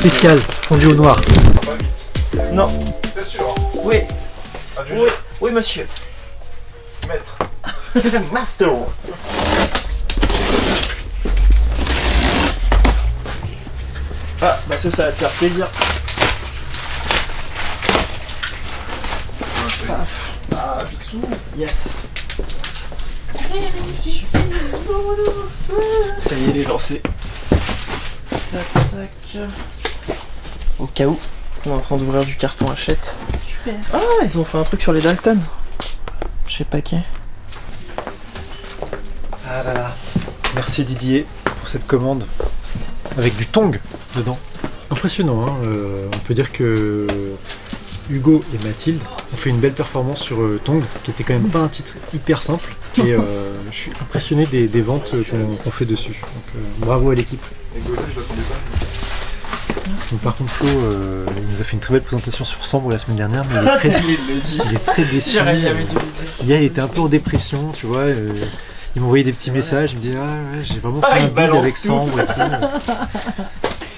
spécial, fondu au noir. Non. C'est sûr. Oui. Adjugé. Oui. Oui, monsieur. Maître. Master. Ah, bah ça va te faire plaisir. Ah, Picsou. Yes. Ça y est, il est lancé. Tac, tac. Au cas où, on est en train d'ouvrir du carton Hachette. Super. Ah, ils ont fait un truc sur les Dalton. Je sais pas qui. Ah là là. Merci Didier pour cette commande avec du tong dedans. Impressionnant, hein. On peut dire que Hugo et Mathilde ont fait une belle performance sur Tong, qui était quand même pas un titre hyper simple. Et je suis impressionné des ventes qu'on fait dessus. Donc bravo à l'équipe. Et Gauzet, je l'attendais pas. Donc, par contre Flo, il nous a fait une très belle présentation sur Sambre la semaine dernière, mais il est très déçu. J'aurais jamais dû le dire. Hier il était un peu en dépression, tu vois. Il m'envoyait des petits messages, il me disait ah ouais, j'ai vraiment fait un bid avec Sambre et tout.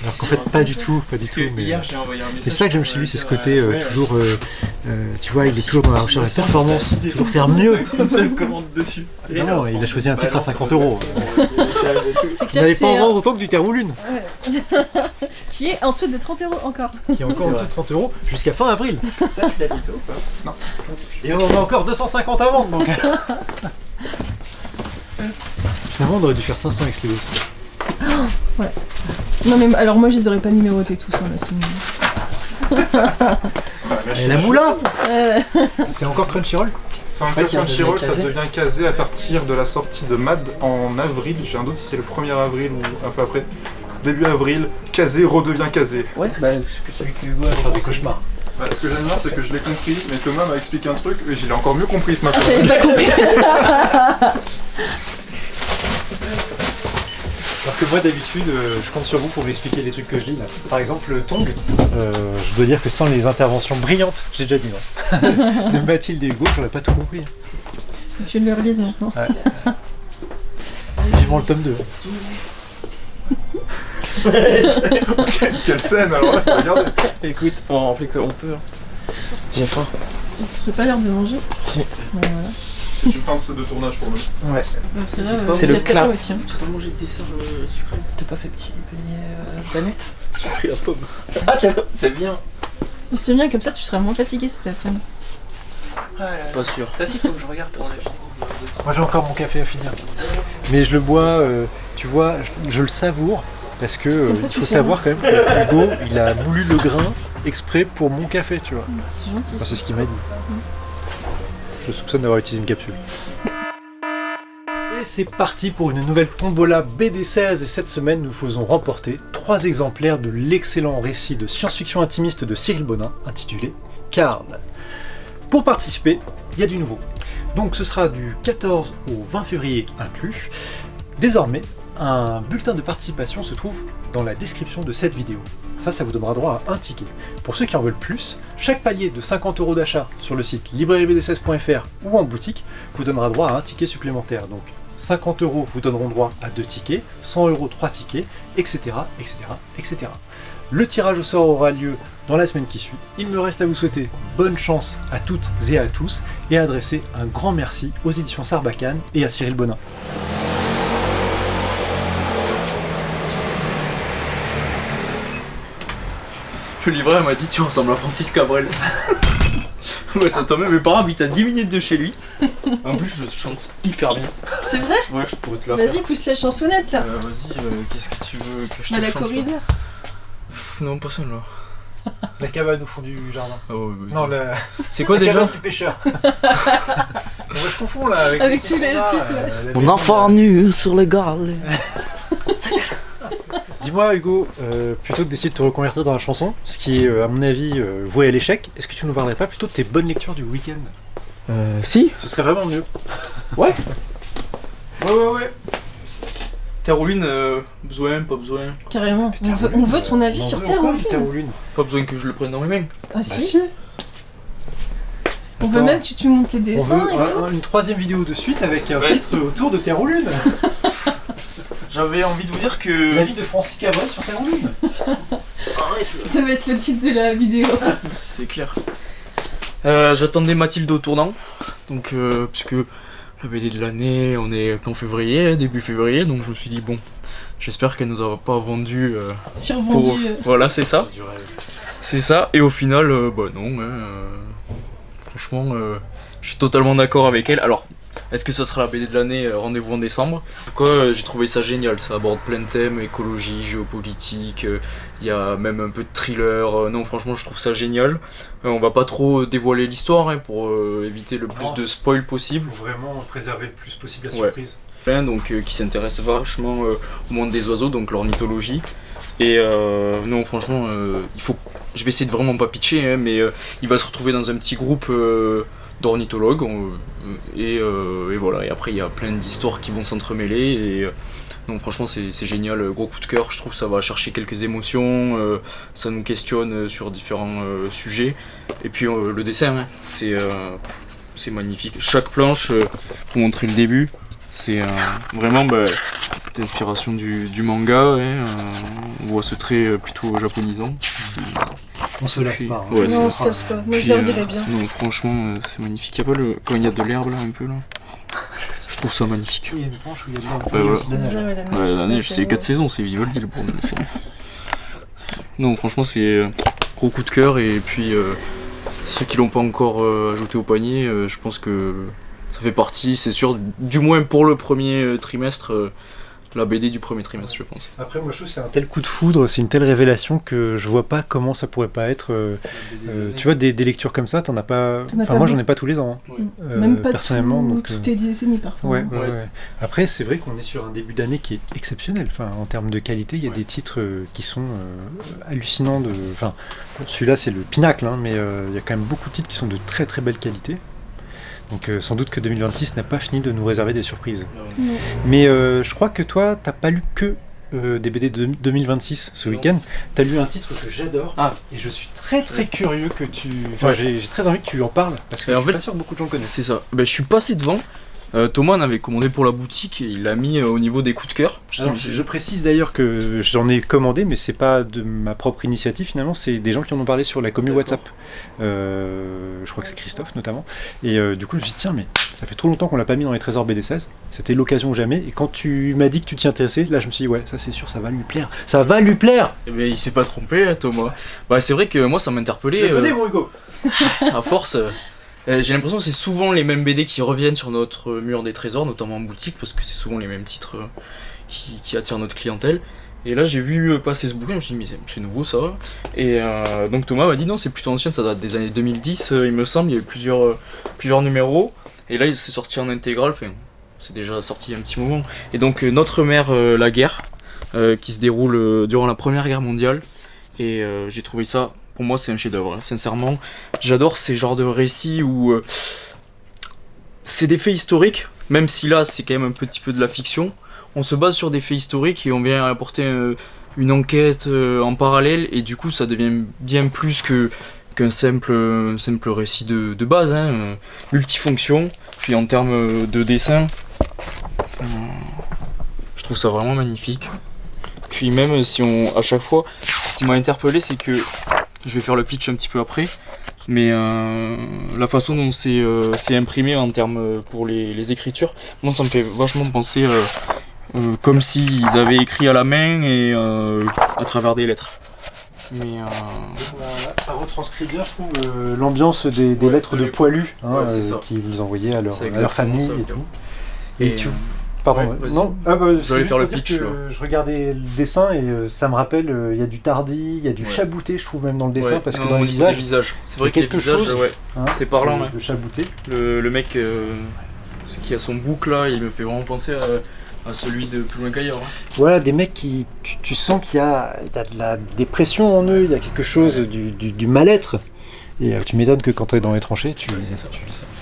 Alors qu'en fait pas du tout, pas du tout. Mais hier j'ai envoyé un message. c'est ça que j'aime chez lui, c'est ce côté toujours, tu vois, il est toujours dans la recherche de la performance, toujours faire mieux. Une seule commande dessus. Non, il a choisi un titre à 50 €. C'est Il clair n'allait que pas en c'est vendre autant que du Terre ou Lune, qui est en dessous de 30 € encore. qui est encore en dessous de 30 € jusqu'à fin avril. Ça, tu l'as dit ou pas? Non. Et on en a encore 250 à vendre donc. Finalement on aurait dû faire 500 avec les aussi. Ouais. Non mais alors moi je les aurais pas numérotés tous hein, là, c'est Et la moula Euh, c'est encore Crunchyroll. C'est un Ouais, peu Crunchyroll, qui a ça devenu devient casé à partir de la sortie de Mad en avril. J'ai un doute si c'est le 1er avril ou un peu après. Début avril, casé redevient casé. Ouais, bah celui que Hugo a Faire des cauchemars. Bah, ce que j'aime bien, c'est que je l'ai compris, mais Thomas m'a expliqué un truc et je l'ai encore mieux compris ce matin. J'avais pas compris. Alors que moi d'habitude, je compte sur vous pour m'expliquer les trucs que je lis là. Par exemple, le Tong, je dois dire que sans les interventions brillantes, j'ai déjà dit non, de Mathilde et Hugo, j'aurais pas tout compris. Si tu le relises maintenant. Ouais. Vivement le tome 2. Quelle scène, alors là, faut regarder. Écoute, on va rappeler qu'on peut. Hein. J'ai faim. Ce serait pas l'heure de manger. Si. Voilà. C'est une fin de tournage pour nous. Ouais. C'est vrai, C'est le cascata clap. aussi. Hein. J'ai pas mangé de dessert sucré. T'as pas fait petit beignet planète? J'ai pris la pomme. Ah, c'est bien. Mais c'est bien comme ça tu seras moins fatigué cet après-midi. Pas sûr. Ça, si, faut que je regarde. Pas sûr. Moi j'ai encore mon café à finir. Mais je le bois, tu vois, je le savoure. Parce que Comme ça, il tu faut fais savoir quand même que Hugo, il a moulu le grain exprès pour mon café, tu vois. C'est gentil. Enfin, c'est ce qu'il m'a dit. Je soupçonne d'avoir utilisé une capsule. Et c'est parti pour une nouvelle tombola BD16 et cette semaine nous faisons remporter 3 exemplaires de l'excellent récit de science-fiction intimiste de Cyril Bonin intitulé Karl. Pour participer, il y a du nouveau. Donc ce sera du 14 au 20 février inclus. Désormais, un bulletin de participation se trouve dans la description de cette vidéo. Ça vous donnera droit à un ticket. Pour ceux qui en veulent plus, chaque palier de 50 € d'achat sur le site librairiebd16.fr ou en boutique vous donnera droit à un ticket supplémentaire. Donc 50 € vous donneront droit à 2 tickets, 100 € 3 tickets, etc., etc., etc. Le tirage au sort aura lieu dans la semaine qui suit. Il me reste à vous souhaiter bonne chance à toutes et à tous et à adresser un grand merci aux éditions Sarbacane et à Cyril Bonin. Le livreur m'a dit tu ressembles à Francis Cabrel. Ouais, ça tombe, mes parents habitent à 10 minutes de chez lui. En plus, je chante hyper bien. C'est vrai? Ouais, je pourrais te la faire. Vas-y, pousse la chansonnette là. Vas-y, qu'est-ce que tu veux que je te Bah, la chante corrida. là Non, pas celle-là. La cabane au fond du jardin. Ah ouais, ouais. Non, la C'est quoi déjà cabane du pêcheur. Je confonds là Avec tous les titres, ouais. Mon enfant nu sur le galets. Dis-moi Hugo, plutôt que d'essayer de te reconvertir dans la chanson, ce qui est à mon avis voué à l'échec, est-ce que tu nous parlerais pas plutôt de tes bonnes lectures du week-end? Si. Ce serait vraiment mieux. Ouais. Ouais. Terre ou Lune, besoin, pas besoin. Carrément. On veut ton avis sur Terre ou Lune. Lune. Pas besoin que je le prenne dans mes mains. Ah si. On veut même que tu montes les On dessins veut et tout. une 3ème vidéo de suite avec un Ouais. titre autour de Terre ou Lune. J'avais envie de vous dire que... La vie de Francis Cabrel sur Terre ou Lune. Ah Ça va être le titre de la vidéo. C'est clair. J'attendais Mathilde au tournant, donc puisque la BD de l'année, on est qu'en février, début février, donc je me suis dit bon, j'espère qu'elle nous aura pas vendu Survendu. Voilà, c'est ça. C'est ça, et au final, bah non, franchement, je suis totalement d'accord avec elle. Alors, est-ce que ça sera la BD de l'année, rendez-vous en décembre? En tout cas, j'ai trouvé ça génial, ça aborde plein de thèmes, écologie, géopolitique, il y a même un peu de thriller, non franchement je trouve ça génial. On va pas trop dévoiler l'histoire hein, pour éviter le plus de spoil possible. Faut vraiment préserver le plus possible la surprise. Donc qui s'intéresse vachement au monde des oiseaux, donc l'ornithologie. Et non franchement, je vais essayer de vraiment pas pitcher, hein, mais il va se retrouver dans un petit groupe d'ornithologues et voilà. Et après il y a plein d'histoires qui vont s'entremêler et donc franchement c'est génial, gros coup de cœur. Je trouve que ça va chercher quelques émotions, ça nous questionne sur différents sujets. Et puis le dessin, hein, c'est magnifique. Chaque planche, pour montrer le début, c'est vraiment cette inspiration du manga. Hein, on voit ce trait plutôt japonisant. On se lasse pas. Hein. Ouais, Non, on se lasse pas. Moi, je l'enverrais bien. Non, franchement, c'est magnifique. Il y a pas quand il y a de l'herbe là, un peu là. Je trouve ça magnifique. Il y a une planche où il y a de l'herbe. Ouais, la neige, c'est 4 saisons, c'est Vivaldi le problème. Non, franchement, c'est gros coup de cœur. Et puis, ceux qui l'ont pas encore ajouté au panier, je pense que ça fait partie, c'est sûr, du moins pour le premier trimestre. La BD du premier trimestre, je pense. Après, moi je trouve que c'est un tel coup de foudre, c'est une telle révélation que je vois pas comment ça pourrait pas être. Tu vois, des lectures comme ça, t'en as pas. Enfin, moi j'en ai pas tous les ans. Hein. Même pas personnellement. toutes les décennies parfois. Ouais. Après, c'est vrai qu'on est sur un début d'année qui est exceptionnel. Enfin, en termes de qualité, il y a des titres qui sont hallucinants. Enfin, celui-là c'est le pinacle, hein, mais il y a quand même beaucoup de titres qui sont de très très belle qualité. Donc sans doute que 2026 n'a pas fini de nous réserver des surprises. Non. Mais je crois que toi, t'as pas lu que des BD de 2026 ce week-end. T'as lu un titre que j'adore et je suis très très curieux que tu... Enfin, j'ai très envie que tu en parles parce que je suis pas sûr que beaucoup de gens connaissent. C'est ça. Je suis passé devant. Thomas en avait commandé pour la boutique et il l'a mis au niveau des coups de cœur. Alors, je précise d'ailleurs que j'en ai commandé, mais c'est pas de ma propre initiative finalement, c'est des gens qui en ont parlé sur la commu WhatsApp. Je crois que c'est Christophe notamment. Et du coup, je me suis dit, tiens, mais ça fait trop longtemps qu'on l'a pas mis dans les trésors BD16. C'était l'occasion ou jamais. Et quand tu m'as dit que tu t'y intéressais, là je me suis dit, ouais, ça c'est sûr, ça va lui plaire. Ça va lui plaire! Eh ben, il s'est pas trompé, Thomas. C'est vrai que moi ça m'interpellait. Je le connais, mon Hugo! À force. J'ai l'impression que c'est souvent les mêmes BD qui reviennent sur notre mur des trésors, notamment en boutique, parce que c'est souvent les mêmes titres qui attirent notre clientèle. Et là j'ai vu passer ce bouquin, je me suis dit mais c'est nouveau ça. Et donc Thomas m'a dit non, c'est plutôt ancien, ça date des années 2010 il me semble, il y a eu plusieurs numéros. Et là il s'est sorti en intégrale, enfin c'est déjà sorti il y a un petit moment. Et donc Notre mère la guerre, qui se déroule durant la Première Guerre mondiale. Et j'ai trouvé ça... Pour moi, c'est un chef-d'œuvre, hein. Sincèrement. J'adore ces genres de récits où c'est des faits historiques, même si là, c'est quand même un petit peu de la fiction. On se base sur des faits historiques et on vient apporter une enquête en parallèle, et du coup, ça devient bien plus qu'un simple récit de base, hein, multifonction. Puis en termes de dessin, je trouve ça vraiment magnifique. Puis même si à chaque fois, ce qui m'a interpellé, c'est que je vais faire le pitch un petit peu après, mais la façon dont c'est imprimé en termes pour les écritures, moi ça me fait vachement penser comme s'ils avaient écrit à la main et à travers des lettres. Mais ça retranscrit bien, je trouve, l'ambiance des lettres de poilus qu'ils envoyaient à leur famille et tout. Et tu... Pardon, non, j'allais faire le pitch. Je regardais le dessin et ça me rappelle, il y a du Tardy, il y a du Chabouté, je trouve même dans le dessin, parce que dans les visages, c'est vrai que les visages, c'est parlant. Le Chabouté. Le mec qui a son bouc là, il me fait vraiment penser à celui de Plus loin qu'ailleurs. Voilà, des mecs qui, tu sens qu'il y a de la dépression en eux, il y a quelque chose du mal-être. Et tu m'étonnes que quand tu es dans les tranchées, tu lis ça.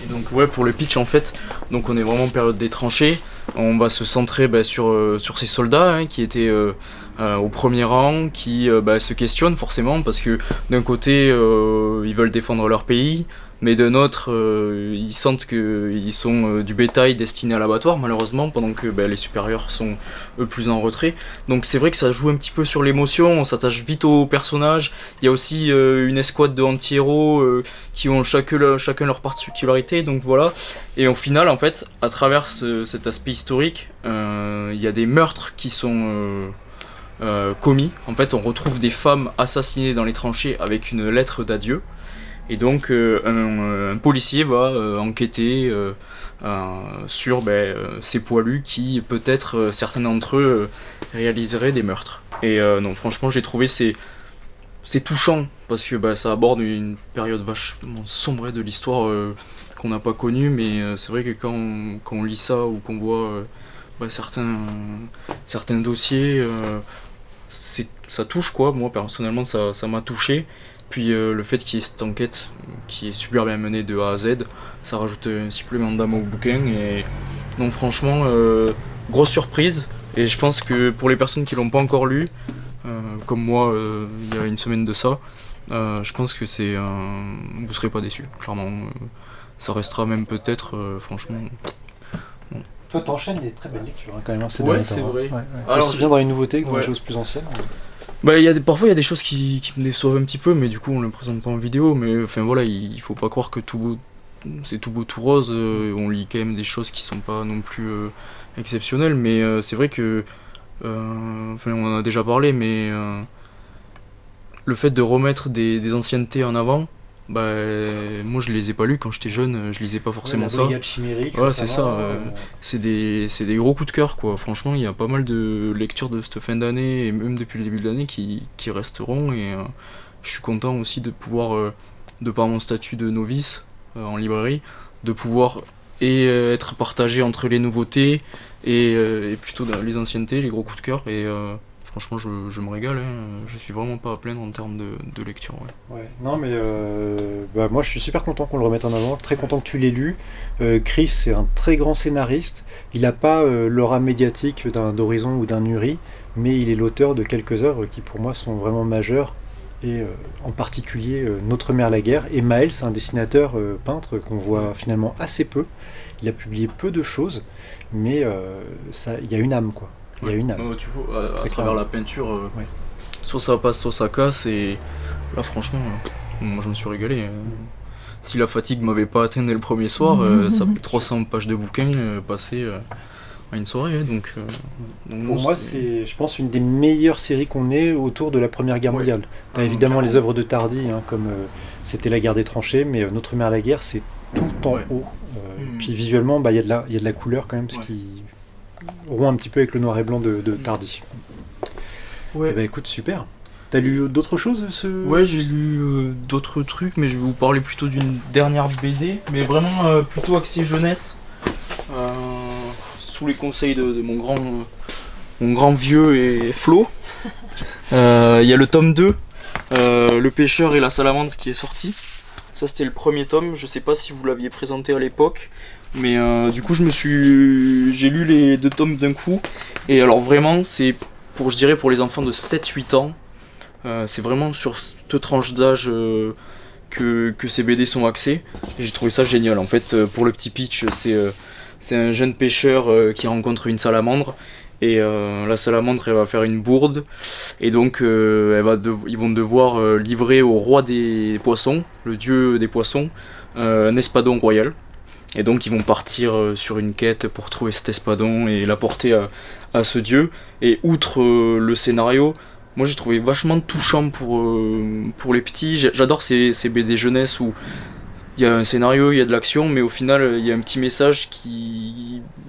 Et donc pour le pitch en fait, donc on est vraiment en période des tranchées. On va se centrer sur ces soldats qui étaient au premier rang qui se questionnent forcément parce que d'un côté ils veulent défendre leur pays, mais d'un autre ils sentent qu'ils sont du bétail destiné à l'abattoir malheureusement, pendant que les supérieurs sont eux plus en retrait. Donc c'est vrai que ça joue un petit peu sur l'émotion, on s'attache vite aux personnages. Il y a aussi une escouade de anti-héros qui ont chacun leur particularité, donc voilà. Et au final en fait, à travers cet aspect historique, il y a des meurtres qui sont commis. En fait, on retrouve des femmes assassinées dans les tranchées avec une lettre d'adieu. Et donc, un policier va enquêter sur ces poilus qui, peut-être, certains d'entre eux réaliseraient des meurtres. Et non, franchement, j'ai trouvé c'est touchant parce que ça aborde une période vachement sombre de l'histoire qu'on n'a pas connue, mais c'est vrai que quand on lit ça ou qu'on voit certains dossiers, ça touche quoi. Moi personnellement ça m'a touché. Puis le fait qu'il y ait cette enquête qui est super bien menée de A à Z, ça rajoute un supplément d'âme au bouquin. Et donc franchement, grosse surprise. Et je pense que pour les personnes qui l'ont pas encore lu, comme moi il y a une semaine de ça, je pense que vous serez pas déçus. Clairement, ça restera même peut-être, franchement. Toi, t'enchaînes des très belles lectures quand même. Ouais, c'est vrai. Alors, aussi bien dans les nouveautés que dans les choses plus anciennes. Parfois il y a des choses qui me déçoivent un petit peu, mais du coup on ne le présente pas en vidéo. Mais enfin voilà, il faut pas croire que c'est tout beau tout rose. On lit quand même des choses qui sont pas non plus exceptionnelles. Mais c'est vrai que, on en a déjà parlé, mais le fait de remettre des anciennetés en avant, moi je les ai pas lus quand j'étais jeune, je lisais pas forcément ça. Voilà, c'est ça. C'est des gros coups de cœur quoi. Franchement, il y a pas mal de lectures de cette fin d'année et même depuis le début de l'année qui resteront, et je suis content aussi de pouvoir, de par mon statut de novice en librairie, de pouvoir être partagé entre les nouveautés et plutôt les anciennetés, les gros coups de cœur. Et franchement, je me régale, je suis vraiment pas à plaindre en termes de lecture. Ouais. Non, mais moi je suis super content qu'on le remette en avant, très content que tu l'aies lu. Chris, c'est un très grand scénariste. Il n'a pas l'aura médiatique d'Horizon ou d'un Uri, mais il est l'auteur de quelques œuvres qui pour moi sont vraiment majeures, et en particulier Notre mère la guerre. Et Maël, c'est un dessinateur peintre qu'on voit finalement assez peu. Il a publié peu de choses, mais il y a une âme quoi. Il y a une âme. Tu vois, à travers la peinture, soit ça passe, soit ça casse, et là franchement, moi je me suis régalé. Si la fatigue m'avait pas atteint dès le premier soir, ça fait 300 pages de bouquin passées à une soirée. Donc pour moi, c'est, je pense, une des meilleures séries qu'on ait autour de la Première Guerre mondiale. T'as évidemment les œuvres de Tardy, comme c'était La guerre des tranchées, mais Notre mère la guerre, c'est tout en haut. Puis visuellement, il y a de la couleur quand même, ce qui rompt un petit peu avec le noir et blanc de Tardy. Ouais. Écoute, super. T'as lu d'autres choses Ouais, j'ai lu d'autres trucs, mais je vais vous parler plutôt d'une dernière BD, mais vraiment plutôt axée jeunesse, sous les conseils de mon grand vieux et Flo. Il y a le tome 2, Le pêcheur et la salamandre, qui est sorti. Ça c'était le premier tome, je sais pas si vous l'aviez présenté à l'époque, mais du coup j'ai lu les 2 tomes d'un coup. Et alors vraiment c'est pour les enfants de 7-8 ans. C'est vraiment sur cette tranche d'âge que ces BD sont axés. Et j'ai trouvé ça génial. En fait, pour le petit pitch, c'est un jeune pêcheur qui rencontre une salamandre. Et la salamandre, elle va faire une bourde. Et donc, ils vont devoir livrer au roi des poissons, le dieu des poissons, un espadon royal. Et donc, ils vont partir sur une quête pour trouver cet espadon et l'apporter à ce dieu. Et outre le scénario, moi j'ai trouvé vachement touchant pour les petits. J'adore ces BD jeunesse où il y a un scénario, il y a de l'action, mais au final il y a un petit message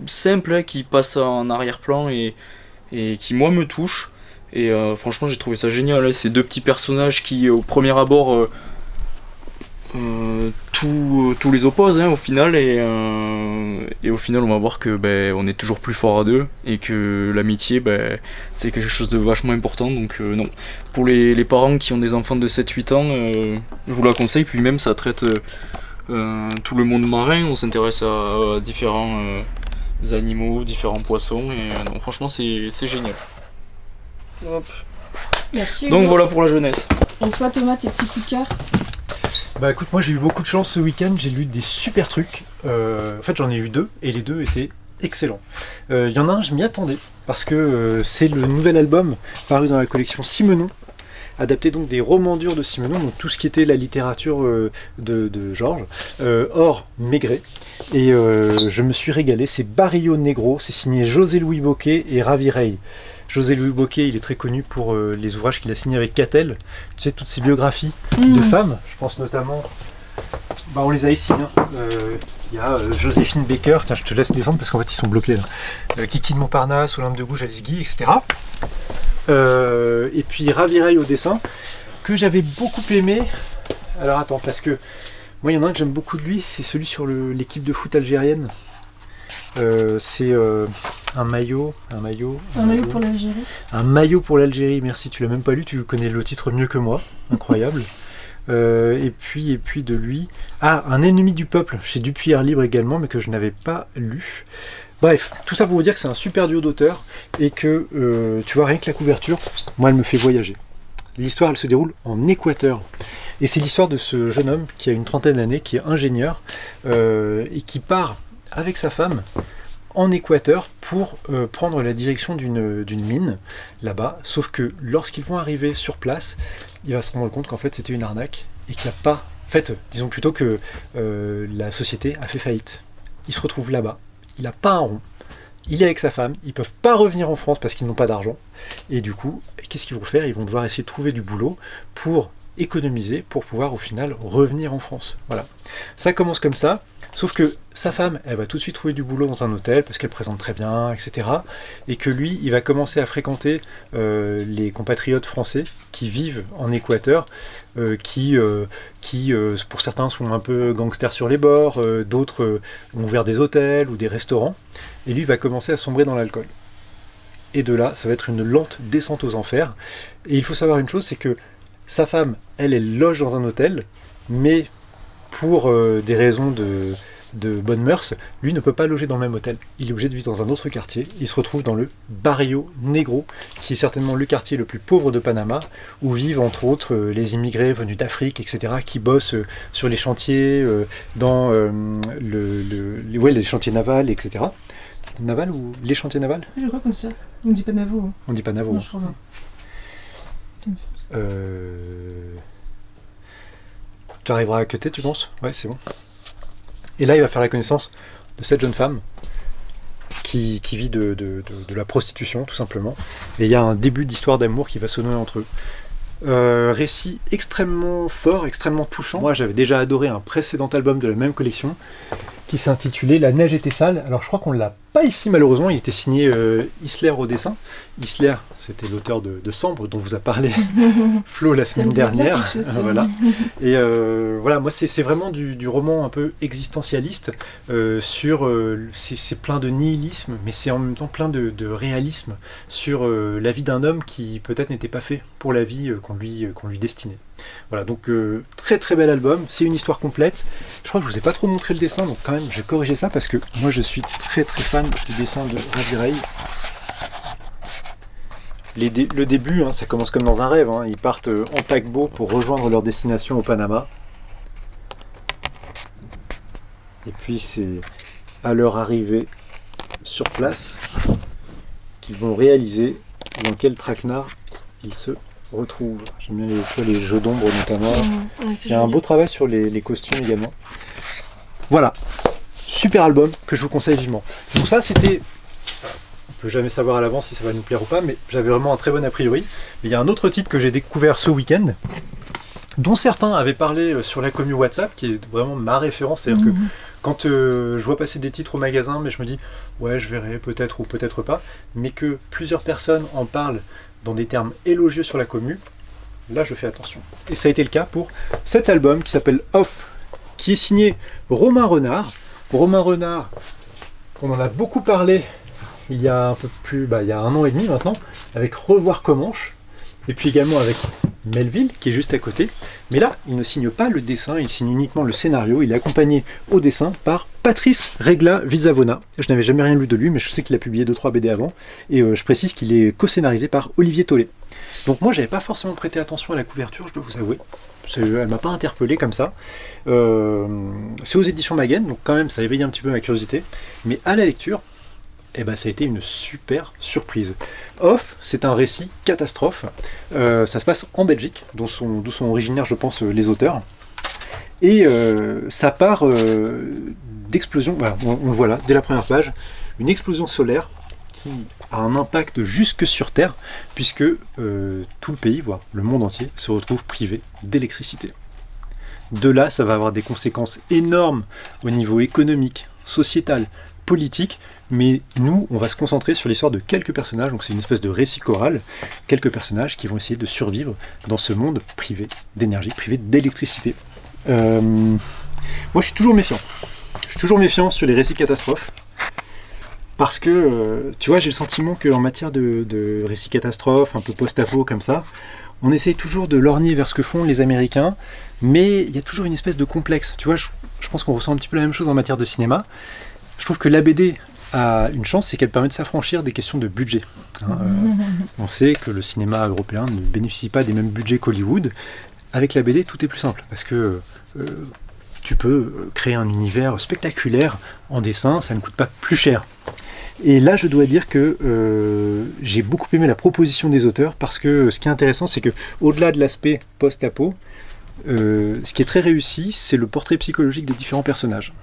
simple qui passe en arrière-plan et qui moi me touche. Et franchement j'ai trouvé ça génial. Ces 2 petits personnages qui au premier abord tout les oppose au final, et au final on va voir que on est toujours plus fort à 2 et que l'amitié c'est quelque chose de vachement important. Donc non, pour les parents qui ont des enfants de 7-8 ans, je vous la conseille. Puis même ça traite tout le monde marin, on s'intéresse à différents animaux, différents poissons, et non, franchement c'est génial. Hop. Merci. Donc Hugo. voilà pour la jeunesse. Et toi Thomas, tes petits coups de cœur? Bah écoute, moi j'ai eu beaucoup de chance ce week-end, j'ai lu des super trucs. En fait j'en ai eu 2 et les 2 étaient excellents. Il y en a un, je m'y attendais parce que c'est le nouvel album paru dans la collection Simenon, adapté donc des romans durs de Simenon, donc tout ce qui était la littérature de Georges, hors Maigret. Et je me suis régalé, c'est Barrio Negro, c'est signé José-Louis Bocquet et Ravi Rey. José-Louis Bocquet, il est très connu pour les ouvrages qu'il a signés avec Catel, tu sais, toutes ces biographies de femmes, je pense notamment, bah on les a ici, hein. Il y a Joséphine Baker, tiens je te laisse descendre parce qu'en fait ils sont bloqués là, Kiki de Montparnasse, Olympe de Gouges, Alice Guy, etc. Et puis Ravi Rey au dessin, que j'avais beaucoup aimé, alors attends, parce que moi il y en a un que j'aime beaucoup de lui, c'est celui sur l'équipe de foot algérienne. C'est un maillot pour l'Algérie. Un maillot pour l'Algérie, merci, tu l'as même pas lu, tu connais le titre mieux que moi, incroyable. Et puis de lui, Un ennemi du peuple, chez Dupuis Libre également, mais que je n'avais pas lu. Bref, tout ça pour vous dire que c'est un super duo d'auteurs, et que, tu vois, rien que la couverture, moi elle me fait voyager. L'histoire, elle se déroule en Équateur. Et c'est l'histoire de ce jeune homme qui a une trentaine d'années, qui est ingénieur, et qui part avec sa femme en Équateur pour prendre la direction d'une mine là-bas, sauf que lorsqu'ils vont arriver sur place, il va se rendre compte qu'en fait c'était une arnaque et qu'il n'y a pas, en fait, disons plutôt que la société a fait faillite. Il se retrouve là-bas, il n'a pas un rond, il est avec sa femme, ils ne peuvent pas revenir en France parce qu'ils n'ont pas d'argent, et du coup, qu'est-ce qu'ils vont faire? Ils vont devoir essayer de trouver du boulot pour économiser, pour pouvoir au final revenir en France. Voilà. Ça commence comme ça. Sauf que sa femme, elle va tout de suite trouver du boulot dans un hôtel parce qu'elle présente très bien, etc. Et que lui, il va commencer à fréquenter les compatriotes français qui vivent en Équateur, qui pour certains sont un peu gangsters sur les bords, d'autres ont ouvert des hôtels ou des restaurants. Et lui, il va commencer à sombrer dans l'alcool. Et de là, ça va être une lente descente aux enfers. Et il faut savoir une chose, c'est que sa femme, elle loge dans un hôtel, mais pour des raisons de bonnes mœurs, lui ne peut pas loger dans le même hôtel. Il est obligé de vivre dans un autre quartier. Il se retrouve dans le Barrio Negro, qui est certainement le quartier le plus pauvre de Panama, où vivent entre autres les immigrés venus d'Afrique, etc., qui bossent sur les chantiers, dans les chantiers navals, etc. Naval ou les chantiers navals? Je crois comme ça. On dit pas Navo. Hein. On dit pas Navo. Non, je crois pas. Ça me fait... Tu arriveras à cutter, tu penses? Ouais, c'est bon. Et là, il va faire la connaissance de cette jeune femme qui vit de la prostitution, tout simplement. Et il y a un début d'histoire d'amour qui va sonner entre eux. Récit extrêmement fort, extrêmement touchant. Moi, j'avais déjà adoré un précédent album de la même collection qui s'intitulait La neige était sale. Alors, je crois qu'on ne l'a pas ici, malheureusement. Il était signé Isler au dessin. Isler, c'était l'auteur de Sambre, dont vous a parlé Flo la semaine dernière. Voilà. Et voilà, moi, c'est vraiment du roman un peu existentialiste sur... c'est plein de nihilisme, mais c'est en même temps plein de réalisme sur la vie d'un homme qui peut-être n'était pas fait pour la vie qu'on lui destinait. Voilà, donc très très bel album, c'est une histoire complète. Je crois que je vous ai pas trop montré le dessin, donc quand même j'ai corrigé ça parce que moi je suis très très fan du dessin de Ravi Rey. Le début, hein, ça commence comme dans un rêve, hein. Ils partent en paquebot pour rejoindre leur destination au Panama. Et puis c'est à leur arrivée sur place qu'ils vont réaliser dans quel traquenard ils se retrouvent. J'aime bien les jeux d'ombre notamment. Il y a un beau travail sur les costumes également. Voilà, super album que je vous conseille vivement. Donc ça c'était... On peut jamais savoir à l'avance si ça va nous plaire ou pas, mais j'avais vraiment un très bon a priori. Mais il y a un autre titre que j'ai découvert ce week-end, dont certains avaient parlé sur la commu WhatsApp, qui est vraiment ma référence. C'est-à-dire que quand je vois passer des titres au magasin, mais je me dis ouais je verrai peut-être ou peut-être pas, mais que plusieurs personnes en parlent dans des termes élogieux sur la commu, là je fais attention. Et ça a été le cas pour cet album qui s'appelle Off, qui est signé Romain Renard. Romain Renard, on en a beaucoup parlé il y a un peu plus, il y a 1 an et demi maintenant, avec Revoir Comanche, et puis également avec Melville, qui est juste à côté. Mais là, il ne signe pas le dessin, il signe uniquement le scénario. Il est accompagné au dessin par Patrice Regla Visavona. Je n'avais jamais rien lu de lui, mais je sais qu'il a publié 2-3 BD avant. Et je précise qu'il est co-scénarisé par Olivier Tollet. Donc moi, j'avais pas forcément prêté attention à la couverture, je dois vous avouer. Elle m'a pas interpellé comme ça. C'est aux éditions Maguen, donc quand même, ça éveille un petit peu ma curiosité. Mais à la lecture, ça a été une super surprise. Off, c'est un récit catastrophe. Ça se passe en Belgique, d'où sont originaires, je pense, les auteurs. Et ça part d'explosion, on le voit là, dès la première page, une explosion solaire qui a un impact jusque sur Terre, puisque tout le pays, voire le monde entier, se retrouve privé d'électricité. De là, ça va avoir des conséquences énormes au niveau économique, sociétal, politique, mais nous, on va se concentrer sur l'histoire de quelques personnages, donc c'est une espèce de récit choral, quelques personnages qui vont essayer de survivre dans ce monde privé d'énergie, privé d'électricité. Moi, je suis toujours méfiant. Je suis toujours méfiant sur les récits catastrophes, parce que, tu vois, j'ai le sentiment qu'en matière de récits catastrophes, un peu post-apo comme ça, on essaye toujours de lorgner vers ce que font les Américains, mais il y a toujours une espèce de complexe. Tu vois, je pense qu'on ressent un petit peu la même chose en matière de cinéma. Je trouve que la BD a une chance, c'est qu'elle permet de s'affranchir des questions de budget. On sait que le cinéma européen ne bénéficie pas des mêmes budgets qu'Hollywood. Avec la BD, tout est plus simple, parce que tu peux créer un univers spectaculaire en dessin, ça ne coûte pas plus cher. Et là, je dois dire que j'ai beaucoup aimé la proposition des auteurs, parce que ce qui est intéressant, c'est que au-delà de l'aspect post-apo, ce qui est très réussi, c'est le portrait psychologique des différents personnages.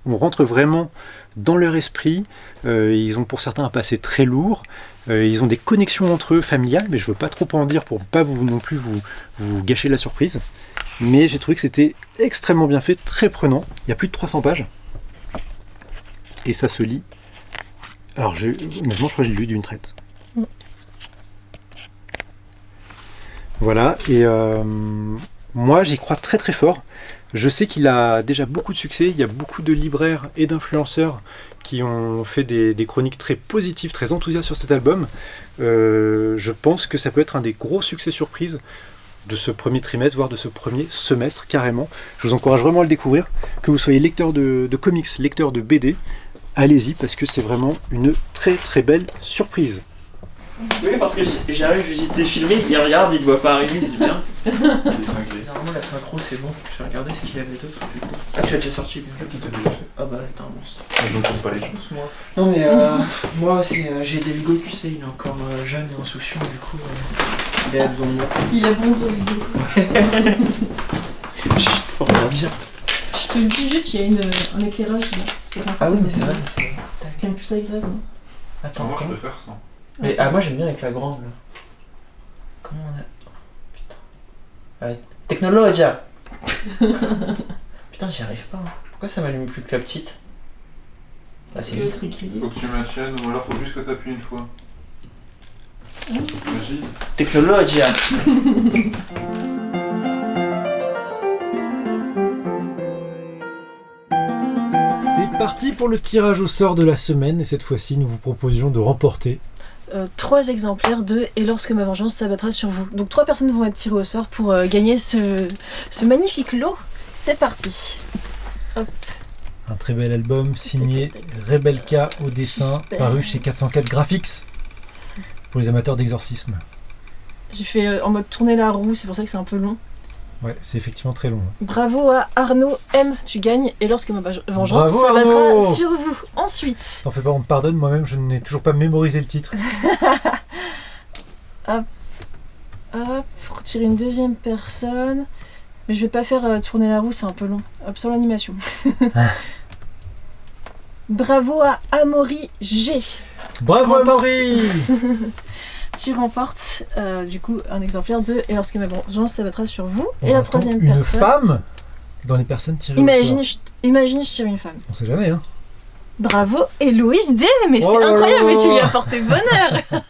On rentre vraiment dans leur esprit, ils ont pour certains un passé très lourd, ils ont des connexions entre eux familiales, mais je ne veux pas trop en dire pour ne pas non plus vous gâcher la surprise. Mais j'ai trouvé que c'était extrêmement bien fait, très prenant. Il y a plus de 300 pages. Et ça se lit. Alors, honnêtement, je crois que je l'ai lu d'une traite. Voilà, et moi, j'y crois très très fort. Je sais qu'il a déjà beaucoup de succès, il y a beaucoup de libraires et d'influenceurs qui ont fait des chroniques très positives, très enthousiastes sur cet album. Je pense que ça peut être un des gros succès surprises de ce premier trimestre, voire de ce premier semestre carrément. Je vous encourage vraiment à le découvrir. Que vous soyez lecteur de comics, lecteur de BD, allez-y parce que c'est vraiment une très très belle surprise. Oui, parce que j'arrive, je lui dis t'es filmé, il regarde, il ne voit pas arriver, il se dit bien. Il est cinglé. Normalement la synchro c'est bon, je vais regarder ce qu'il y avait d'autre du coup. Ah tu as déjà sorti bien. Je t'ai déjà fait. Ah bah t'es un monstre. Je ne compte pas les choses. Moi. Non mais moi c'est j'ai des Hugo, tu sais, il est encore jeune et insouciant du coup. Il a besoin de moi. Il a bon de Hugo. Chut, faut rien dire. Je te le dis juste, il y a un éclairage là. Ah oui mais c'est vrai, c'est. C'est quand même plus agréable. Hein. Attends, Moi, je comment... préfère ça. Mais moi j'aime bien avec la grande là. Comment on a. Putain. Technologia. Putain j'y arrive pas. Pourquoi ça m'allume plus que la petite? Ah c'est vite. Faut que tu maintiennes ou alors faut juste que tu appuies une fois. Magie. Technologia. C'est parti pour le tirage au sort de la semaine, et cette fois-ci nous vous proposions de remporter 3 exemplaires de « Et lorsque ma vengeance s'abattra sur vous ». Donc 3 personnes vont être tirées au sort pour gagner ce magnifique lot. C'est parti. Hop. un très bel album signé Rebelka au dessin, Suspense. paru chez 404 Graphics pour les amateurs d'exorcisme. J'ai fait en mode tourner la roue, c'est pour ça que c'est un peu long. Ouais, c'est effectivement très long. Bravo à Arnaud M, tu gagnes. Et lorsque ma vengeance Bravo, s'abattra Arnaud sur vous. Ensuite, T'en fais pas, on me pardonne, moi-même je n'ai toujours pas mémorisé le titre. hop, pour tirer une deuxième personne. Mais je vais pas faire tourner la roue, c'est un peu long. Hop, sur l'animation. Bravo à Amaury G. Bravo remporte. Amaury. Tu remportes du coup un exemplaire de Et lorsque ma vengeance s'abattra sur vous. On Et la attend troisième une personne. femme dans les personnes tirées au Imagine, sort. imagine, je tire une femme. On sait jamais, hein. Bravo, Héloïse D, mais Oh c'est là incroyable, là. mais tu lui as porté bonheur.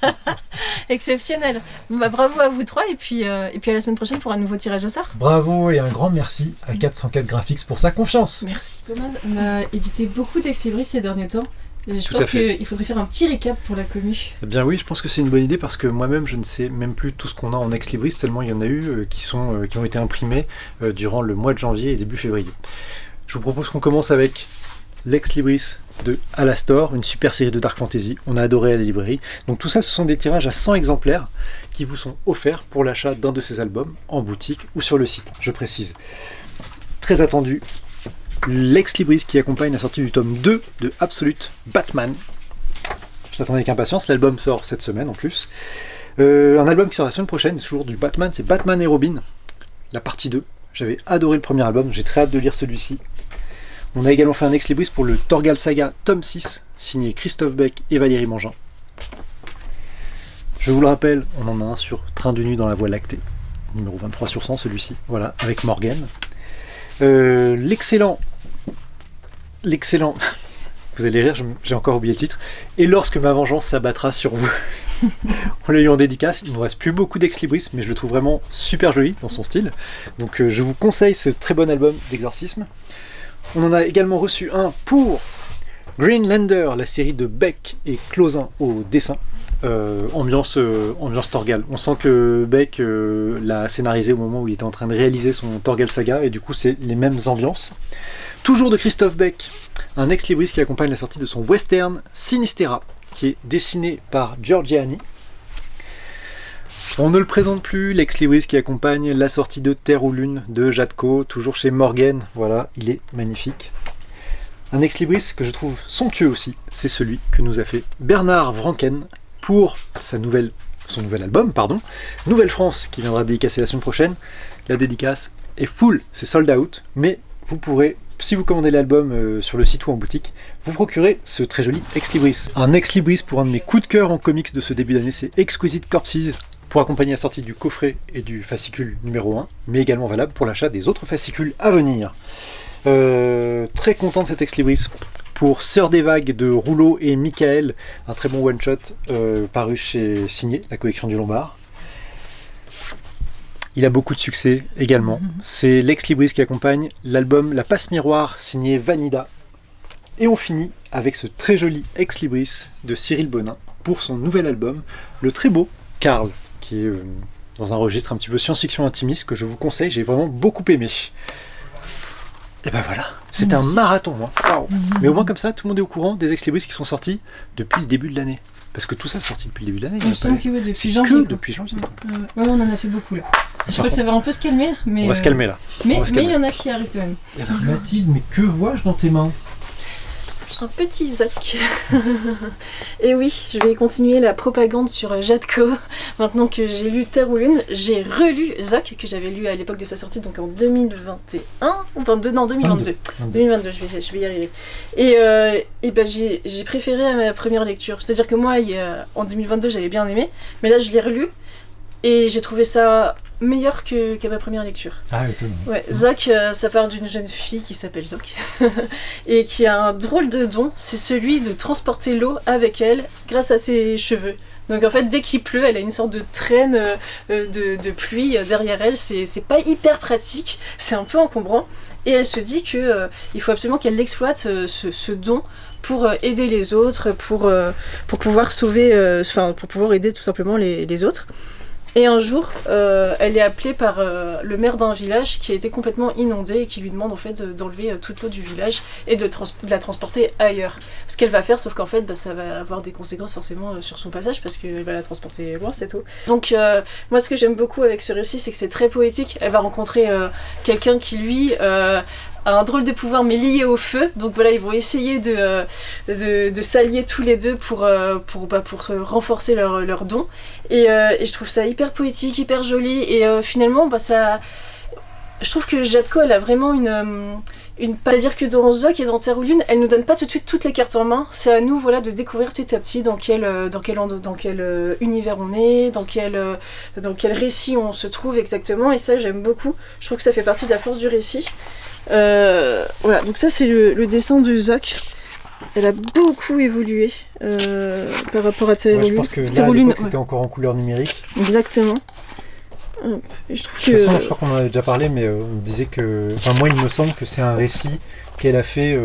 Exceptionnel. Bon bah bravo à vous trois et puis à la semaine prochaine pour un nouveau tirage au sort. Bravo et un grand merci à 404 Graphics pour sa confiance. Merci. Thomas m'a édité beaucoup d'Exébris ces derniers temps Et je Tout à pense fait. qu'il faudrait faire un petit récap pour la commu. Eh bien oui, je pense que c'est une bonne idée parce que moi-même je ne sais même plus tout ce qu'on a en ex libris tellement il y en a eu qui ont été imprimés durant le mois de janvier et début février. Je vous propose qu'on commence avec l'ex libris de Alastor, une super série de Dark Fantasy. On a adoré à la librairie. Donc tout ça, ce sont des tirages à 100 exemplaires qui vous sont offerts pour l'achat d'un de ces albums en boutique ou sur le site, je précise. Très attendu, l'ex libris qui accompagne la sortie du tome 2 de Absolute Batman. Je l'attendais avec impatience, l'album sort cette semaine en plus. Un album qui sort la semaine prochaine, c'est toujours du Batman, c'est Batman et Robin, la partie 2. J'avais adoré le premier album, j'ai très hâte de lire celui-ci. On a également fait un ex-libris pour le Torgal Saga tome 6, signé Christophe Beck et Valérie Mangin. Je vous le rappelle, on en a un sur Train de nuit dans la Voie lactée, numéro 23 sur 100 celui-ci, voilà, avec Morgan. L'excellent, vous allez rire, j'ai encore oublié le titre, Et lorsque ma vengeance s'abattra sur vous. On l'a eu en dédicace, il ne nous reste plus beaucoup d'ex-libris, mais je le trouve vraiment super joli dans son style. Donc je vous conseille ce très bon album d'exorcisme. On en a également reçu un pour Greenlander, la série de Beck et Clausin au dessin. Ambiance Torgal. On sent que Beck l'a scénarisé au moment où il était en train de réaliser son Torgal Saga, et du coup c'est les mêmes ambiances. Toujours de Christophe Beck, un ex-libris qui accompagne la sortie de son western Sinistera, qui est dessiné par Giorgiani. On ne le présente plus, l'ex-libris qui accompagne la sortie de Terre ou Lune de Jatko, toujours chez Morgan, voilà, il est magnifique. Un ex-libris que je trouve somptueux aussi, c'est celui que nous a fait Bernard Vranken pour son nouvel album, Nouvelle France, qui viendra dédicacer la semaine prochaine. La dédicace est full, c'est sold out, mais vous pourrez, si vous commandez l'album sur le site ou en boutique, vous procurez ce très joli ex-libris. Un ex-libris pour un de mes coups de cœur en comics de ce début d'année, c'est Exquisite Corpses, pour accompagner la sortie du coffret et du fascicule numéro 1, mais également valable pour l'achat des autres fascicules à venir. Très content de cet ex-libris pour Sœur des Vagues de Rouleau et Michael, un très bon one-shot paru chez Signé, la collection du Lombard. Il a beaucoup de succès également. C'est l'ex-libris qui accompagne l'album La Passe Miroir, signé Vanida. Et on finit avec ce très joli ex-libris de Cyril Bonin pour son nouvel album, le très beau Karl, qui est dans un registre un petit peu science-fiction intimiste que je vous conseille, j'ai vraiment beaucoup aimé. Et ben voilà, c'était un marathon, moi. Wow. Mais au moins comme ça, tout le monde est au courant des ex-libris qui sont sortis depuis le début de l'année. Parce que tout ça est sorti depuis le début de l'année. Il me semble que oui, depuis janvier. Que depuis janvier. Ouais, on en a fait beaucoup là. Je crois que ça va un peu se calmer, mais... On va se calmer là. Mais il y en a qui arrivent quand même. Mathilde, mais que vois-je dans tes mains? Un petit zoc. Et oui, je vais continuer la propagande sur Jatko. Maintenant que j'ai lu Terre ou Lune, j'ai relu Zoc, que j'avais lu à l'époque de sa sortie, donc en 2021 ou 22, non 2022. 2022, je vais y arriver. Et ben j'ai préféré à ma première lecture. C'est-à-dire que moi, en 2022, j'avais bien aimé, mais là, je l'ai relu et j'ai trouvé ça meilleur qu'à ma première lecture. Ah, étonnant. Ouais, Zoc, ça part d'une jeune fille qui s'appelle Zoc et qui a un drôle de don, c'est celui de transporter l'eau avec elle grâce à ses cheveux. Donc en fait, dès qu'il pleut, elle a une sorte de traîne de pluie derrière elle, c'est pas hyper pratique, c'est un peu encombrant, et elle se dit que il faut absolument qu'elle exploite ce don pour aider les autres, pour pouvoir sauver, pour pouvoir aider tout simplement les autres. Et un jour, elle est appelée par le maire d'un village qui a été complètement inondé et qui lui demande en fait d'enlever toute l'eau du village et de la transporter ailleurs. Ce qu'elle va faire, sauf qu'en fait, ça va avoir des conséquences forcément sur son passage parce qu'elle va la transporter loin, cette eau. Donc moi, ce que j'aime beaucoup avec ce récit, c'est que c'est très poétique. Elle va rencontrer quelqu'un qui, lui, a un drôle de pouvoir mais lié au feu, donc voilà, ils vont essayer de s'allier tous les deux pour renforcer leur don, et je trouve ça hyper poétique, hyper joli, et finalement je trouve que Jatko, elle a vraiment c'est-à-dire que dans Zoc et dans Terre ou Lune, elle nous donne pas tout de suite toutes les cartes en main, c'est à nous de découvrir petit à petit dans quel univers on est, dans quel récit on se trouve exactement, et ça j'aime beaucoup, je trouve que ça fait partie de la force du récit. Voilà, donc ça c'est le dessin de Zoc. Elle a beaucoup évolué par rapport à Terre ou Lune. Je pense que là, à l'époque, c'était encore en couleur numérique. Exactement. Et je trouve De toute façon, que... je crois qu'on en avait déjà parlé, mais on disait que... Enfin, moi, il me semble que c'est un récit qu'elle a fait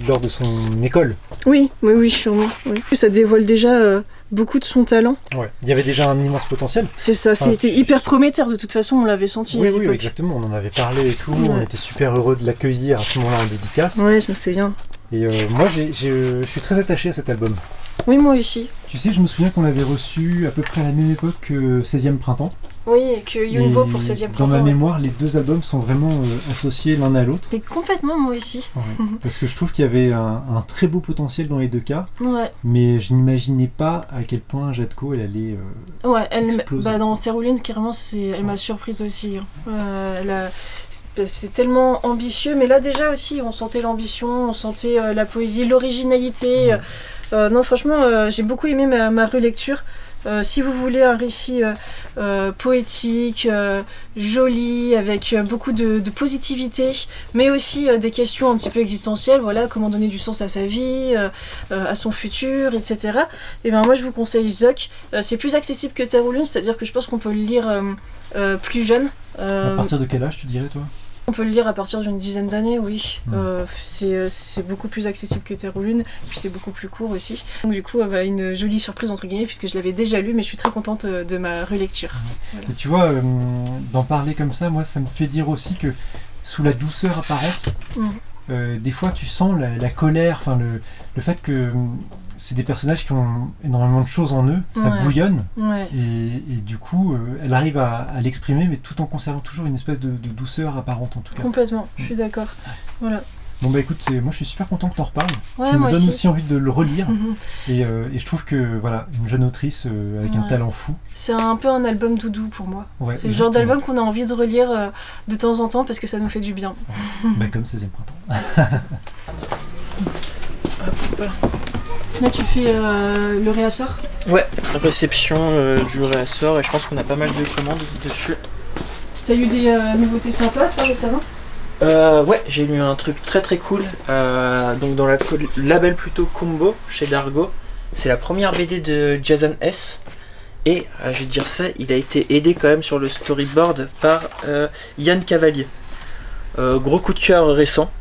lors de son école. Oui, sûrement. Oui. Ça dévoile déjà beaucoup de son talent. Ouais. Il y avait déjà un immense potentiel. C'est ça, c'était hyper prometteur, de toute façon, on l'avait senti à Oui, l'époque. exactement. On en avait parlé et tout. Ouais. On était super heureux de l'accueillir à ce moment-là en dédicace. Ouais, je me souviens. Et moi, je suis très attaché à cet album. Oui, moi aussi. Tu sais, je me souviens qu'on l'avait reçu à peu près à la même époque que 16e Printemps. Oui, et que Yunbo Et pour 16e dans printemps. ma ouais. mémoire, les deux albums sont vraiment associés l'un à l'autre. Mais complètement, moi aussi. Ouais. Parce que je trouve qu'il y avait un très beau potentiel dans les deux cas, Ouais, mais je n'imaginais pas à quel point Jadko elle allait. ouais Exploser. dans Cérulune, carrément, elle m'a surprise aussi. C'est tellement ambitieux, mais là déjà aussi, on sentait l'ambition, on sentait la poésie, l'originalité. Non, franchement, j'ai beaucoup aimé ma relecture. Si vous voulez un récit poétique, joli, avec beaucoup de positivité, mais aussi des questions un petit peu existentielles, voilà, comment donner du sens à sa vie, à son futur, etc. Et ben moi je vous conseille Zoc. C'est plus accessible que Terre-ou-Lune, c'est-à-dire que je pense qu'on peut le lire plus jeune. À partir de quel âge tu dirais, toi? On peut le lire à partir d'une dizaine d'années, oui. Mm. C'est beaucoup plus accessible que Terre ou Lune, puis c'est beaucoup plus court aussi. Donc du coup, une jolie surprise entre guillemets, puisque je l'avais déjà lu, mais je suis très contente de ma relecture. Voilà. Et tu vois, d'en parler comme ça, moi, ça me fait dire aussi que sous la douceur apparente, des fois, tu sens la colère, enfin le fait que c'est des personnages qui ont énormément de choses en eux, ça Ouais. bouillonne, Ouais. et du coup, elle arrive à l'exprimer, mais tout en conservant toujours une espèce de douceur apparente en tout cas. Complètement, je suis d'accord. Voilà. Bon bah écoute, moi je suis super content que t'en reparles. Ouais, Tu me moi donnes aussi. aussi envie de le relire, Mhm. et je trouve que voilà, une jeune autrice avec un Ouais. talent fou. C'est un peu un album doudou pour moi. Ouais, C'est le genre exactement. d'album qu'on a envie de relire de temps en temps parce que ça nous fait du bien. Bah, comme 16e printemps. Voilà. Là, tu fais le réassort. Ouais, réception du réassort et je pense qu'on a pas mal de commandes dessus. T'as eu des nouveautés sympas, toi, récemment? Ouais, j'ai lu un truc très très cool. Donc dans label plutôt Combo chez Dargo. C'est la première BD de Jason S. Et je vais te dire ça, il a été aidé quand même sur le storyboard par Yann Cavalier. Gros coup de cœur récent.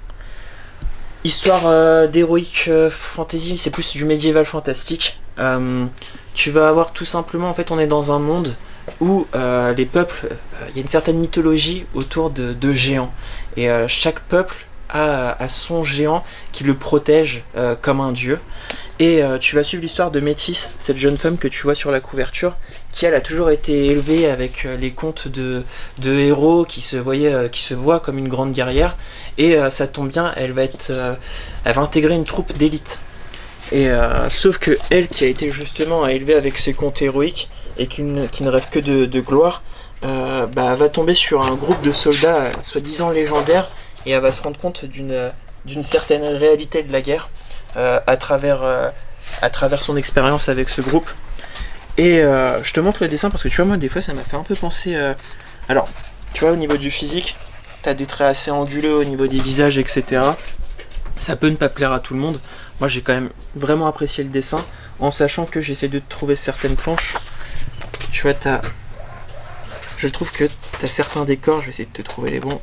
Histoire d'héroïque fantasy, c'est plus du médiéval fantastique. Tu vas avoir tout simplement, en fait, on est dans un monde où les peuples, il y a une certaine mythologie autour de géants. Et chaque peuple a son géant qui le protège comme un dieu. Et tu vas suivre l'histoire de Métis, cette jeune femme que tu vois sur la couverture, qui elle a toujours été élevée avec les contes de héros qui se voient comme une grande guerrière. Et ça tombe bien, elle va intégrer une troupe d'élite. Et sauf que elle, qui a été justement élevée avec ses contes héroïques et qui ne rêve que de gloire, va tomber sur un groupe de soldats soi-disant légendaires et elle va se rendre compte d'une certaine réalité de la guerre à travers son expérience avec ce groupe. Et je te montre le dessin parce que tu vois, moi des fois ça m'a fait un peu penser. Alors, tu vois, au niveau du physique, t'as des traits assez anguleux au niveau des visages, etc. Ça peut ne pas plaire à tout le monde. Moi j'ai quand même vraiment apprécié le dessin en sachant que j'essaie de trouver certaines planches. Tu vois, je trouve que t'as certains décors, je vais essayer de te trouver les bons.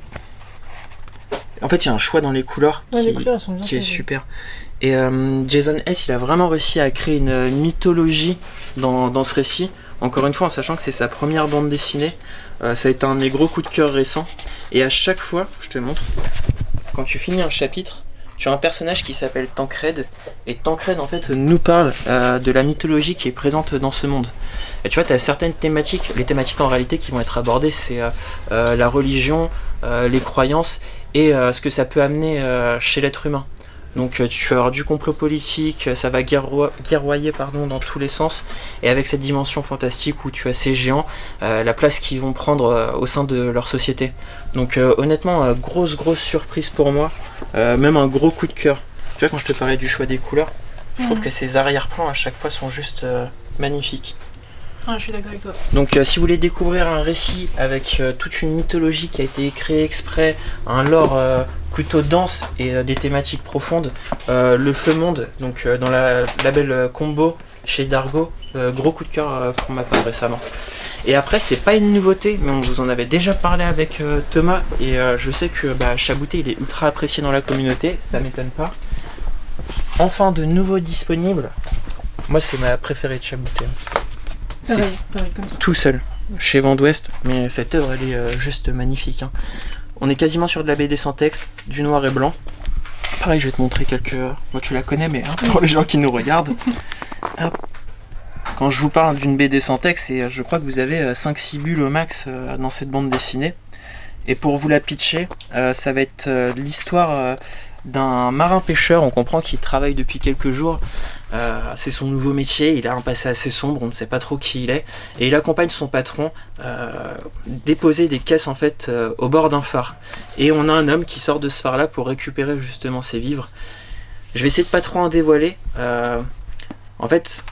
En fait, il y a un choix dans les couleurs Ouais, les couleurs, elles sont bien qui est choisies. super. Et Jason S, il a vraiment réussi à créer une mythologie dans ce récit. Encore une fois, en sachant que c'est sa première bande dessinée. Ça a été un de mes gros coups de cœur récents. Et à chaque fois, je te montre, quand tu finis un chapitre, tu as un personnage qui s'appelle Tancred. Et Tancred, en fait, nous parle de la mythologie qui est présente dans ce monde. Et tu vois, tu as certaines thématiques. Les thématiques en réalité qui vont être abordées, c'est la religion, les croyances et ce que ça peut amener chez l'être humain. Donc tu vas avoir du complot politique, ça va guerroyer dans tous les sens, et avec cette dimension fantastique où tu as ces géants, la place qu'ils vont prendre au sein de leur société. Donc honnêtement, grosse surprise pour moi, même un gros coup de cœur. Tu vois, quand je te parlais du choix des couleurs, je trouve que ces arrière-plans à chaque fois sont juste magnifiques. Ah, je suis d'accord avec toi. Donc si vous voulez découvrir un récit avec toute une mythologie qui a été créée exprès, un lore plutôt dense et des thématiques profondes, Le Feu Monde, donc dans la label Combo chez Dargo, gros coup de cœur pour ma part récemment. Et après, c'est pas une nouveauté, mais on vous en avait déjà parlé avec Thomas, et je sais que Chabouté, il est ultra apprécié dans la communauté, ça m'étonne pas. Enfin, de nouveau disponible, moi c'est ma préférée de Chabouté. C'est Pareil, comme ça. tout seul, chez Vent d'Ouest, mais cette œuvre, elle est juste magnifique. Hein. On est quasiment sur de la BD sans texte, du noir et blanc. Pareil, je vais te montrer quelques... Moi, tu la connais, mais pour les gens qui nous regardent... Hop. Quand je vous parle d'une BD sans texte, je crois que vous avez 5-6 bulles au max dans cette bande dessinée. Et pour vous la pitcher, ça va être l'histoire d'un marin-pêcheur. On comprend qu'il travaille depuis quelques jours. C'est son nouveau métier, il a un passé assez sombre, on ne sait pas trop qui il est. Et il accompagne son patron déposer des caisses en fait au bord d'un phare. Et on a un homme qui sort de ce phare-là pour récupérer justement ses vivres. Je vais essayer de pas trop en dévoiler. En fait,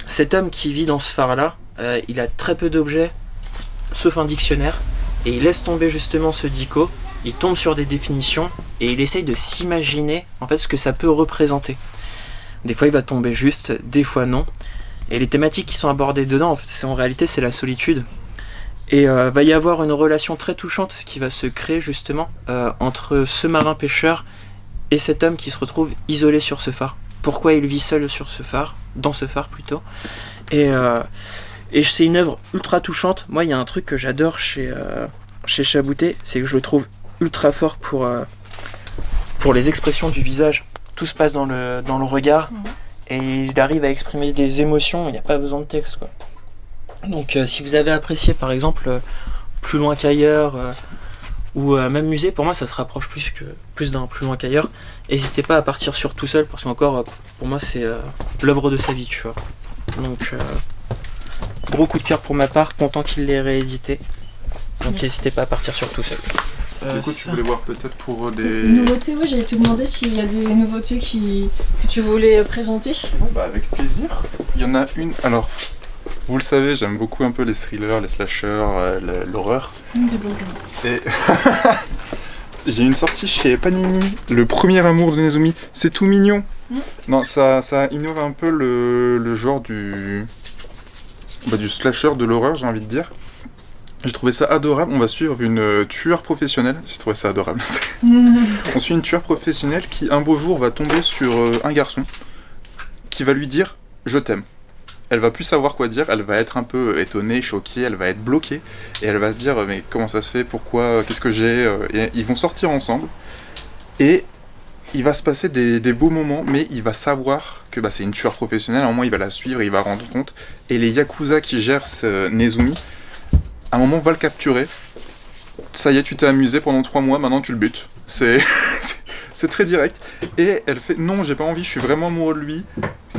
cet homme qui vit dans ce phare-là, il a très peu d'objets, sauf un dictionnaire, et il laisse tomber justement ce dico, il tombe sur des définitions, et il essaye de s'imaginer en fait ce que ça peut représenter. Des fois il va tomber juste, des fois non. Et les thématiques qui sont abordées dedans, en réalité c'est la solitude. Et va y avoir une relation très touchante qui va se créer justement entre ce marin-pêcheur et cet homme qui se retrouve isolé sur ce phare. Pourquoi il vit seul sur ce phare, dans ce phare plutôt. Et c'est une œuvre ultra touchante. Moi, il y a un truc que j'adore chez Chabouté, c'est que je le trouve ultra fort pour les expressions du visage. Tout se passe dans le regard, et il arrive à exprimer des émotions, il n'y a pas besoin de texte, quoi. Donc si vous avez apprécié par exemple Plus loin qu'ailleurs, ou même Musée, pour moi ça se rapproche plus d'un Plus loin qu'ailleurs. N'hésitez pas à partir sur Tout seul, parce qu'encore pour moi c'est l'œuvre de sa vie, tu vois. Donc gros coup de cœur pour ma part, content qu'il l'ait réédité. Donc n'hésitez pas à partir sur Tout seul. Du coup, tu voulais voir peut-être pour des... Nouveautés, oui, j'allais te demander s'il y a des nouveautés que tu voulais présenter. Bah, avec plaisir. Il y en a une. Alors, vous le savez, j'aime beaucoup un peu les thrillers, les slashers, l'horreur. Et j'ai une sortie chez Panini, Le premier amour de Nezumi. C'est tout mignon. Non, ça innove un peu le genre du slasher, de l'horreur, j'ai envie de dire. J'ai trouvé ça adorable. On va suivre une tueur professionnelle. J'ai trouvé ça adorable. On suit une tueur professionnelle qui, un beau jour, va tomber sur un garçon qui va lui dire « Je t'aime ». Elle va plus savoir quoi dire. Elle va être un peu étonnée, choquée. Elle va être bloquée. Et elle va se dire « Mais comment ça se fait? Pourquoi? Qu'est-ce que j'ai ?» Et ils vont sortir ensemble. Et il va se passer des beaux moments, mais il va savoir que c'est une tueur professionnelle. À un moment, il va la suivre, il va rendre compte. Et les Yakuza qui gèrent ce Nezumi, à un moment, va le capturer. Ça y est, tu t'es amusé pendant 3 mois, maintenant tu le butes. C'est très direct. Et elle fait, non, j'ai pas envie, je suis vraiment amoureux de lui.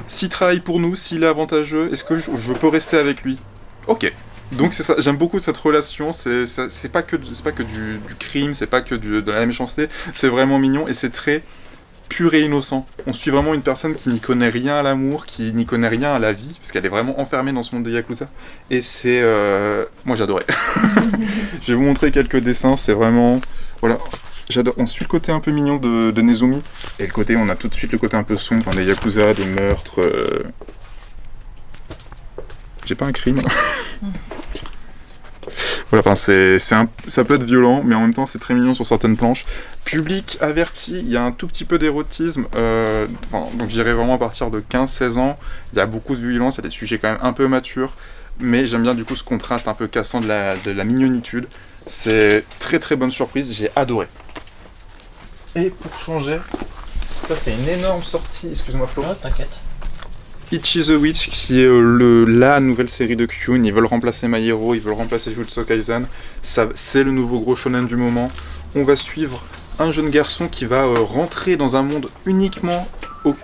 S'il travaille pour nous, s'il est avantageux, est-ce que je peux rester avec lui? Ok. Donc c'est ça, j'aime beaucoup cette relation, c'est pas que du crime, c'est pas que de la méchanceté, c'est vraiment mignon et c'est très pur et innocent. On suit vraiment une personne qui n'y connaît rien à l'amour, qui n'y connaît rien à la vie, parce qu'elle est vraiment enfermée dans ce monde de Yakuza. Et c'est... moi j'adorais. Je vais vous montrer quelques dessins, c'est vraiment... Voilà, j'adore. On suit le côté un peu mignon de Nezumi, et le côté, on a tout de suite le côté un peu sombre, des Yakuza, des meurtres... J'ai pas un crime. Voilà, enfin, ça peut être violent, mais en même temps c'est très mignon sur certaines planches. Public averti, il y a un tout petit peu d'érotisme, donc j'irai vraiment à partir de 15-16 ans. Il y a beaucoup de violence, il y a des sujets quand même un peu matures, mais j'aime bien du coup ce contraste un peu cassant de la mignonitude. C'est très très bonne surprise, j'ai adoré. Et pour changer, ça c'est une énorme sortie, excuse-moi Flo. Oh, t'inquiète. Ichi the Witch, qui est la nouvelle série de Kyun. Ils veulent remplacer My Hero, ils veulent remplacer Jujutsu Kaisen. C'est le nouveau gros shonen du moment. On va suivre un jeune garçon qui va rentrer dans un monde uniquement... Bonjour.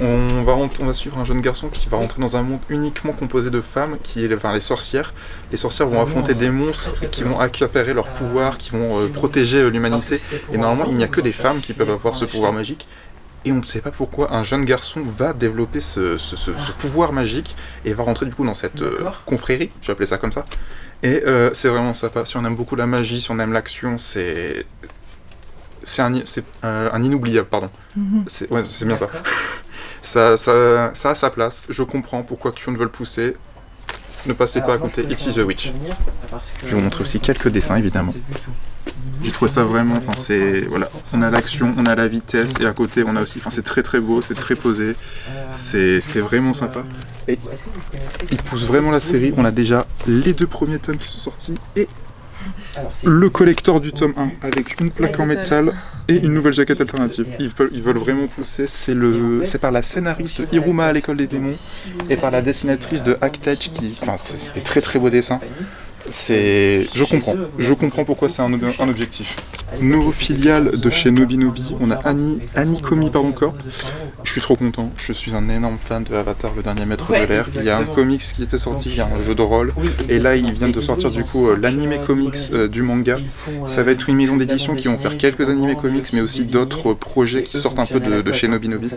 On va suivre un jeune garçon qui va rentrer dans un monde uniquement composé de femmes, qui est les sorcières. Les sorcières vont affronter des monstres qui vont accaparer leur pouvoir, qui vont protéger l'humanité. Et normalement, il n'y a que des femmes qui peuvent avoir ce pouvoir magique. Et on ne sait pas pourquoi un jeune garçon va développer ce pouvoir magique et va rentrer du coup dans cette confrérie, je vais appeler ça comme ça. Et c'est vraiment sympa. Si on aime beaucoup la magie, si on aime l'action, c'est un inoubliable, pardon. C'est bien ça. Ça a sa place. Je comprends pourquoi Kyun veut le pousser. ne passez pas à côté, It is the Witch. Je vais vous montrer aussi quelques dessins évidemment. Je trouve ça vraiment, enfin c'est, voilà, on a l'action, on a la vitesse et à côté on a aussi, enfin c'est très très beau, c'est très posé, c'est vraiment sympa. Et il pousse vraiment la série, on a déjà les 2 premiers tomes qui sont sortis et le collector du tome 1 avec une plaque en métal et une nouvelle jaquette alternative. Ils veulent vraiment pousser, c'est par la scénariste Hiruma à l'école des démons et par la dessinatrice de Actech qui, enfin c'est des très très beaux dessins. Je comprends pourquoi c'est un objectif. Nos filiales de chez Nobinobi, on a Annie Komi Corp. Je suis trop content, je suis un énorme fan de Avatar, le dernier maître de l'air. Il y a un comics qui était sorti, il y a un jeu de rôle, et là ils viennent de sortir du coup l'animé comics du manga. Ça va être une maison d'édition qui vont faire quelques animés comics, mais aussi d'autres projets qui sortent un peu de chez Nobinobi.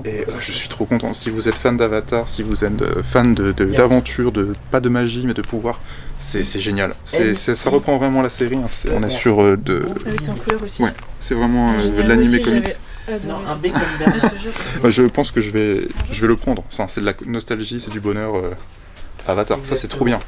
Et je suis trop content. Si vous êtes fan d'Avatar, si vous êtes fan d'aventure, pas de magie mais de pouvoir, c'est génial. Ça reprend vraiment la série. Hein. On est sur de. Ah oui, c'est en couleur aussi. Ouais, c'est vraiment l'animé comics. Non, un bacon Je pense que je vais le prendre. Enfin, c'est de la nostalgie, c'est du bonheur. Avatar, ça c'est trop bien.